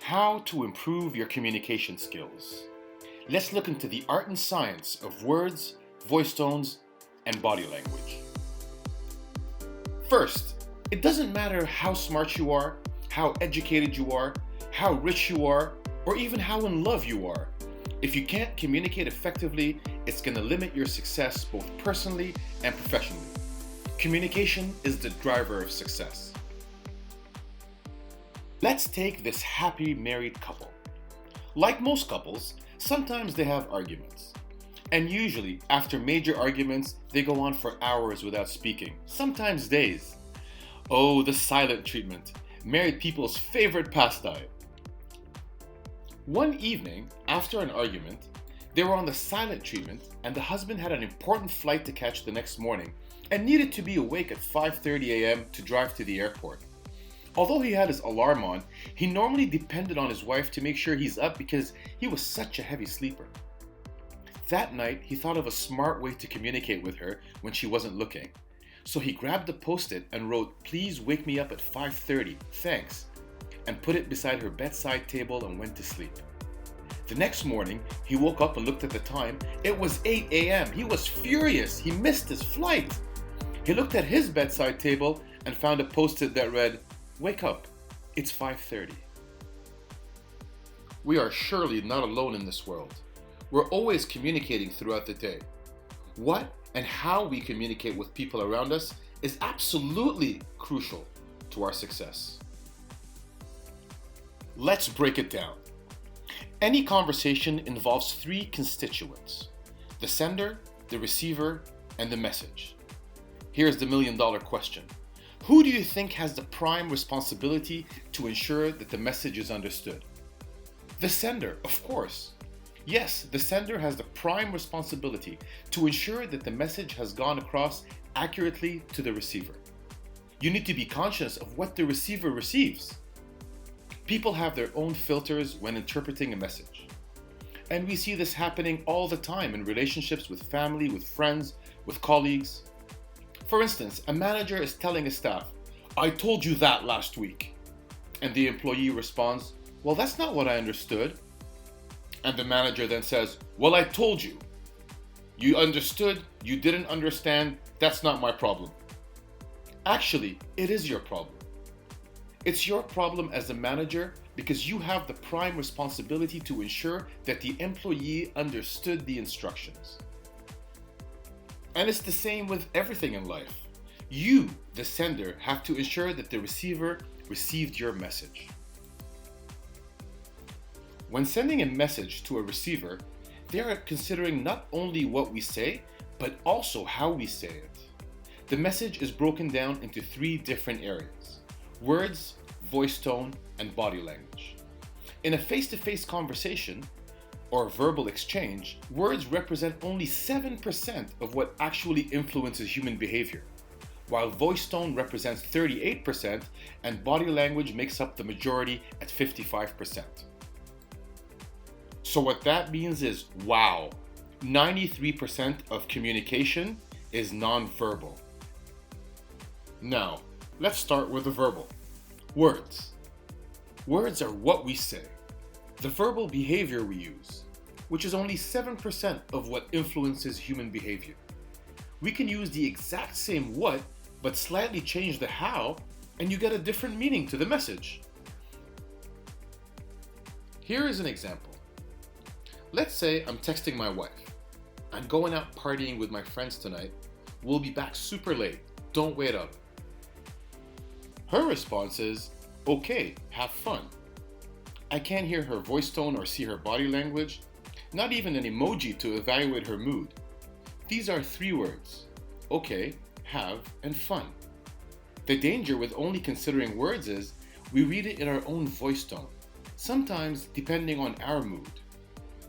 How to improve your communication skills. Let's look into the art and science of words, voice tones, and body language. First, it doesn't matter how smart you are, how educated you are, how rich you are, or even how in love you are. If you can't communicate effectively, it's going to limit your success both personally and professionally. Communication is the driver of success. Let's take this happy married couple. Like most couples, sometimes they have arguments. And usually, after major arguments, they go on for hours without speaking, sometimes days. Oh, the silent treatment, married people's favorite pastime. One evening, after an argument, they were on the silent treatment and the husband had an important flight to catch the next morning and needed to be awake at 5:30 a.m. to drive to the airport. Although he had his alarm on, he normally depended on his wife to make sure he's up because he was such a heavy sleeper. That night, he thought of a smart way to communicate with her when she wasn't looking. So he grabbed a post-it and wrote, "Please wake me up at 5:30, thanks," and put it beside her bedside table and went to sleep. The next morning, he woke up and looked at the time. It was 8 a.m. He was furious. He missed his flight. He looked at his bedside table and found a post-it that read, "Wake up, it's 5:30. We are surely not alone in this world. We're always communicating throughout the day. What and how we communicate with people around us is absolutely crucial to our success. Let's break it down. Any conversation involves three constituents: the sender, the receiver, and the message. Here's the million-dollar question. Who do you think has the prime responsibility to ensure that the message is understood? The sender, of course. Yes, the sender has the prime responsibility to ensure that the message has gone across accurately to the receiver. You need to be conscious of what the receiver receives. People have their own filters when interpreting a message. And we see this happening all the time in relationships with family, with friends, with colleagues. For instance, a manager is telling his staff, "I told you that last week." And the employee responds, "Well, that's not what I understood." And the manager then says, "Well, I told you. You understood, you didn't understand, that's not my problem." Actually, it is your problem. It's your problem as a manager because you have the prime responsibility to ensure that the employee understood the instructions. And it's the same with everything in life. You, the sender, have to ensure that the receiver received your message. When sending a message to a receiver, they are considering not only what we say, but also how we say it. The message is broken down into three different areas: words, voice tone, and body language. In a face-to-face conversation, or verbal exchange, words represent only 7% of what actually influences human behavior, while voice tone represents 38% and body language makes up the majority at 55%. So what that means is, wow, 93% of communication is non-verbal. Now, let's start with the verbal. Words. Words are what we say. The verbal behavior we use, which is only 7% of what influences human behavior. We can use the exact same what, but slightly change the how, and you get a different meaning to the message. Here is an example. Let's say I'm texting my wife. "I'm going out partying with my friends tonight. We'll be back super late. Don't wait up." Her response is, "Okay, have fun." I can't hear her voice tone or see her body language, not even an emoji to evaluate her mood. These are three words: okay, have, and fun. The danger with only considering words is we read it in our own voice tone, sometimes depending on our mood.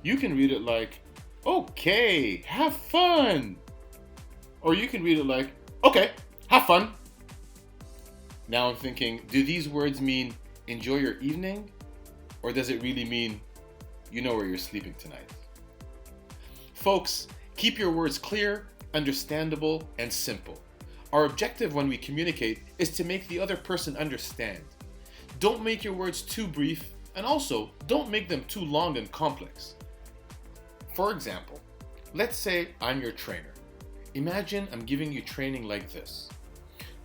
You can read it like, "Okay, have fun." Or you can read it like, "Okay, have fun." Now I'm thinking, do these words mean enjoy your evening? Or does it really mean you know where you're sleeping tonight? Folks, keep your words clear, understandable, and simple. Our objective when we communicate is to make the other person understand. Don't make your words too brief And also, don't make them too long and complex. For example, let's say I'm your trainer. Imagine I'm giving you training like this.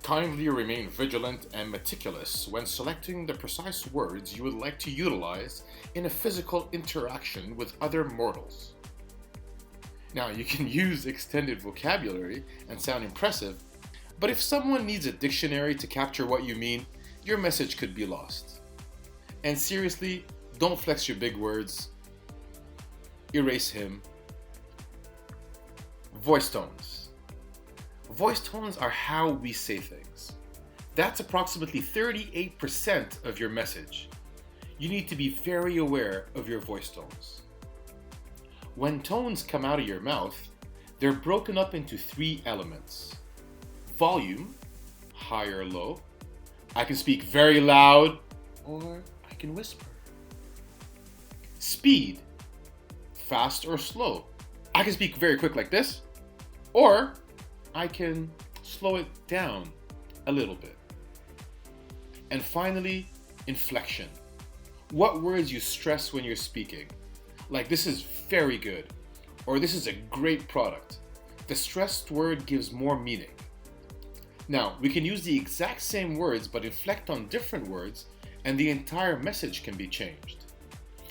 Kindly remain vigilant and meticulous when selecting the precise words you would like to utilize in a physical interaction with other mortals. Now, you can use extended vocabulary and sound impressive, but if someone needs a dictionary to capture what you mean, your message could be lost. And seriously, don't flex your big words. Erase him. Voice tones. Voice tones are how we say things. That's approximately 38% of your message. You need to be very aware of your voice tones. When tones come out of your mouth, they're broken up into 3 elements. Volume, high or low. I can speak very loud, or I can whisper. Speed, fast or slow. I can speak very quick like this, or I can slow it down a little bit. And finally, inflection. What words you stress when you're speaking. Like, this is very good, or this is a great product. The stressed word gives more meaning. Now, we can use the exact same words but inflect on different words, and the entire message can be changed.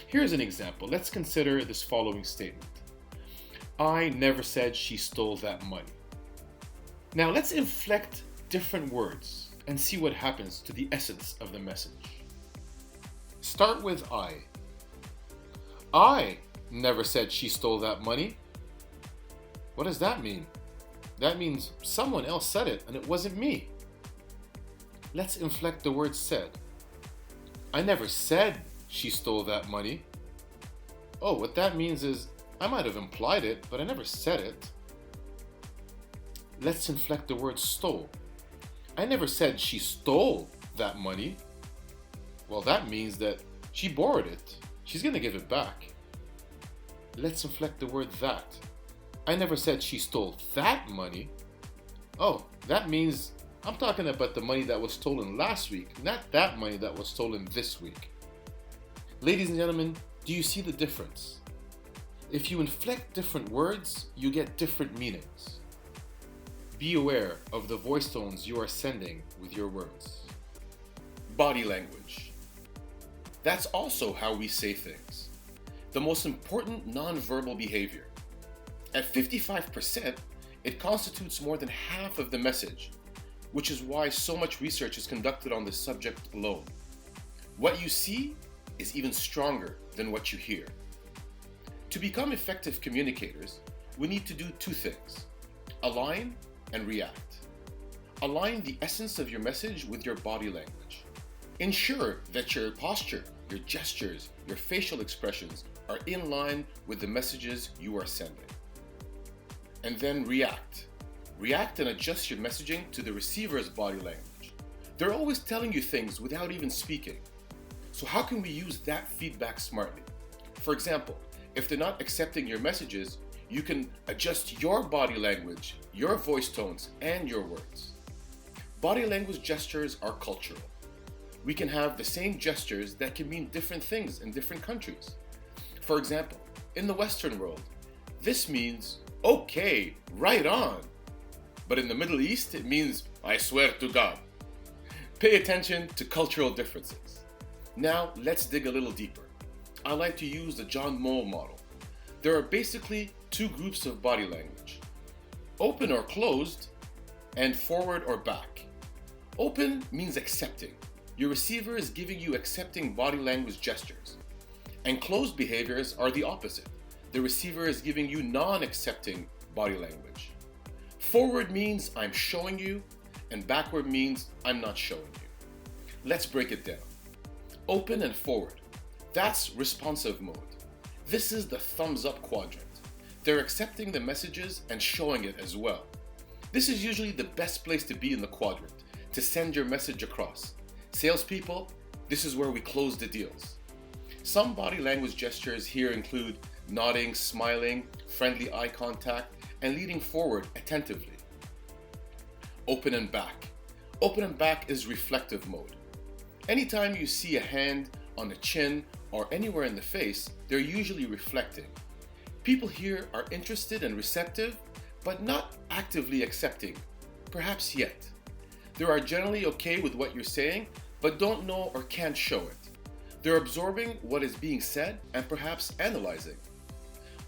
Here's an example. Let's consider this following statement. I never said she stole that money. Now let's inflect different words and see what happens to the essence of the message. Start with I. I never said she stole that money. What does that mean? That means someone else said it and it wasn't me. Let's inflect the word said. I never said she stole that money. Oh, what that means is I might have implied it, but I never said it. Let's inflect the word stole. I never said she stole that money. Well, that means that she borrowed it. She's going to give it back. Let's inflect the word that. I never said she stole that money. Oh, that means I'm talking about the money that was stolen last week, not that money that was stolen this week. Ladies and gentlemen, do you see the difference? If you inflect different words, you get different meanings. Be aware of the voice tones you are sending with your words. Body language. That's also how we say things. The most important nonverbal behavior. At 55%, it constitutes more than half of the message, which is why so much research is conducted on this subject alone. What you see is even stronger than what you hear. To become effective communicators, we need to do 2 things: align and react. Align the essence of your message with your body language. Ensure that your posture, your gestures, your facial expressions are in line with the messages you are sending. And then react. React and adjust your messaging to the receiver's body language. They're always telling you things without even speaking. So how can we use that feedback smartly? For example, if they're not accepting your messages, you can adjust your body language, your voice tones, and your words. Body language gestures are cultural. We can have the same gestures that can mean different things in different countries. For example, in the Western world, this means, okay, right on. But in the Middle East, it means, I swear to God. Pay attention to cultural differences. Now, let's dig a little deeper. I like to use the John Moll model. There are basically 2 groups of body language: open or closed, and forward or back. Open means accepting. Your receiver is giving you accepting body language gestures. And closed behaviors are the opposite. The receiver is giving you non-accepting body language. Forward means I'm showing you, and backward means I'm not showing you. Let's break it down. Open and forward. That's responsive mode. This is the thumbs up quadrant. They're accepting the messages and showing it as well. This is usually the best place to be in the quadrant, to send your message across. Salespeople, this is where we close the deals. Some body language gestures here include nodding, smiling, friendly eye contact, and leaning forward attentively. Open and back. Open and back is reflective mode. Anytime you see a hand on the chin, or anywhere in the face, they're usually reflecting. People here are interested and receptive, but not actively accepting, perhaps yet. They are generally okay with what you're saying, but don't know or can't show it. They're absorbing what is being said and perhaps analyzing.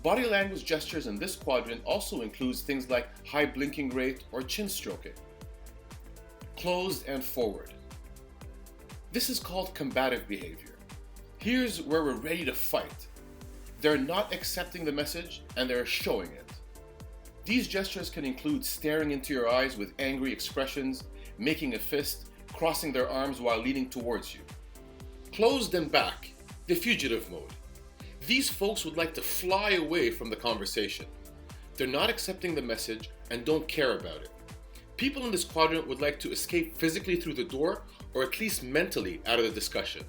Body language gestures in this quadrant also includes things like high blinking rate or chin stroking. Closed and forward. This is called combative behavior. Here's where we're ready to fight. They're not accepting the message and they're showing it. These gestures can include staring into your eyes with angry expressions, making a fist, crossing their arms while leaning towards you. Closed and back, the fugitive mode. These folks would like to fly away from the conversation. They're not accepting the message and don't care about it. People in this quadrant would like to escape physically through the door or at least mentally out of the discussion.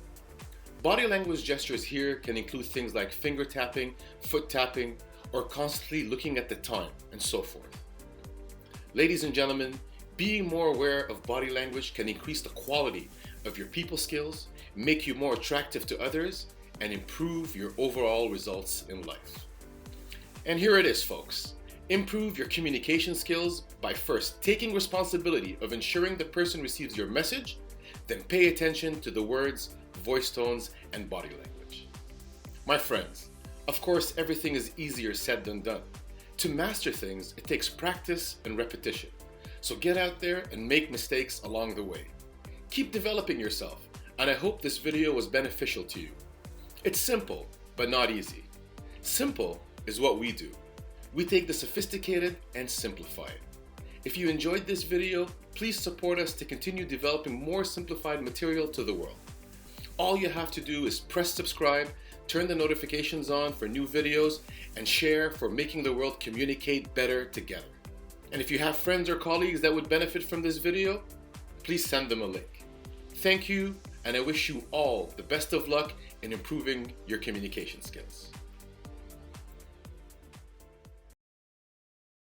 Body language gestures here can include things like finger tapping, foot tapping, or constantly looking at the time, and so forth. Ladies and gentlemen, being more aware of body language can increase the quality of your people skills, make you more attractive to others, and improve your overall results in life. And here it is, folks. Improve your communication skills by first taking responsibility of ensuring the person receives your message, then pay attention to the words, voice tones, and body language. My friends, of course, everything is easier said than done. To master things, it takes practice and repetition. So get out there and make mistakes along the way. Keep developing yourself, and I hope this video was beneficial to you. It's simple, but not easy. Simple is what we do. We take the sophisticated and simplify it. If you enjoyed this video, please support us to continue developing more simplified material to the world. All you have to do is press subscribe, turn the notifications on for new videos, and share for making the world communicate better together. And if you have friends or colleagues that would benefit from this video, please send them a link. Thank you, and I wish you all the best of luck in improving your communication skills.